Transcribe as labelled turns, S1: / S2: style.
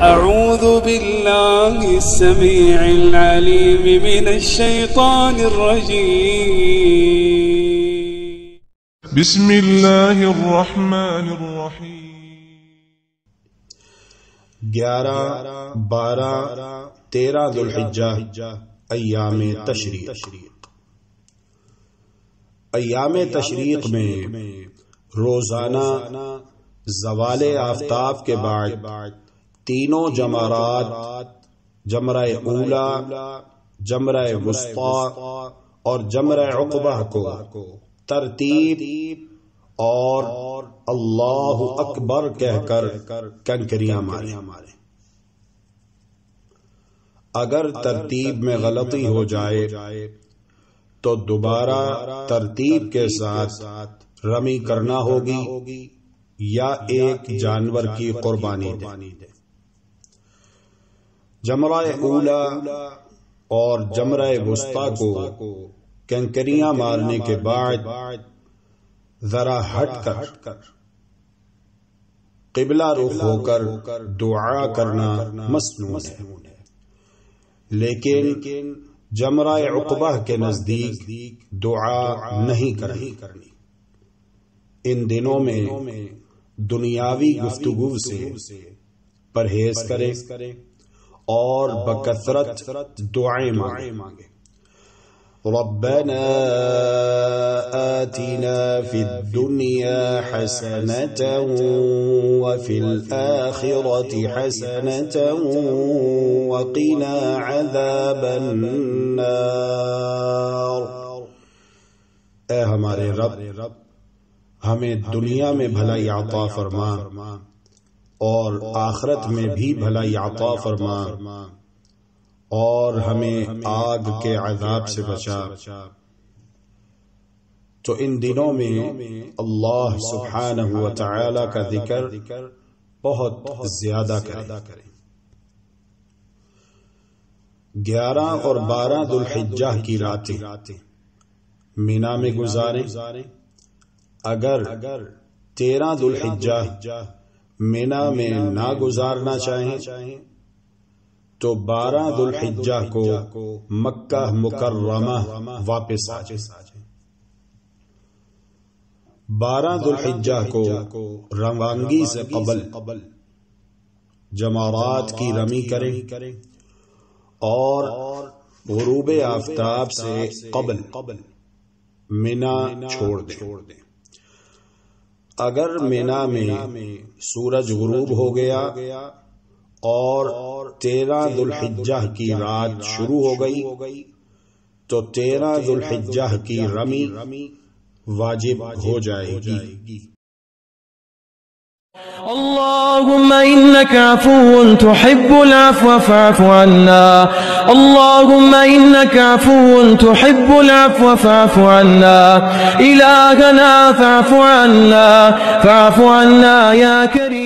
S1: أعوذ بالله السميع العليم من الشيطان الرجيم.
S2: بسم الله الرحمن الرحيم.
S3: 11، 12، 13 ذو الحجہ ایام تشریق. ایام تشریق میں روزانہ زوال آفتاب کے بعد تینوں جمرات، جمرہ اولا، جمرہ وسطیٰ اور جمرہ عقبہ کو ترتیب اور اللہ اکبر کہہ کر کنکریاں ماریں. اگر ترتیب میں غلطی ہو جائے تو دوبارہ ترتیب کے ساتھ رمی کرنا ہوگی یا ایک جانور کی قربانی دیں. جمرہ اولا اور جمرہ وسطیٰ کو کنکریاں مارنے کے بعد ذرا ہٹ کر قبلہ رخ ہو کر دعا کرنا مسنون ہے، لیکن جمرہ عقبہ کے نزدیک دعا نہیں کرنی. ان دنوں میں دنیاوی گفتگو سے پرہیز کریں اور بکثرت دعائیں مانگیں. ربنا آتنا في الدنيا حسنة وفي الآخرة حسنة وقنا عذاب النار. اے ہمارے رب، ہمیں دنیا میں بھلائی عطا فرما اور آخرت میں بھی بھلائی عطا فرما اور ہمیں آگ کے عذاب سے بچا. تو ان دنوں میں اللہ سبحانہ و تعالی کا ذکر بہت زیادہ کریں. 11 اور 12 ذو الحجہ کی راتیں مینا میں گزاریں. اگر 13 ذو الحجہ مینا میں نہ گزارنا چاہیں تو 12 ذو الحجہ کو مکہ مکرمہ واپس آ جائیں. 12 ذو الحجہ کو روانگی سے قبل جمرات کی رمی کریں اور غروب آفتاب سے قبل مینا چھوڑ دیں. اگر مینا میں سورج غروب ہو گیا اور 13 ذو الحجہ کی رات شروع ہو گئی تو 13 ذو الحجہ کی رمی واجب ہو جائے گی.
S4: اللهم إنك عفو تحب العفو فاعف عنا. اللهم إنك عفو تحب العفو فاعف عنا. إلهنا فاعف عنا يا كريم.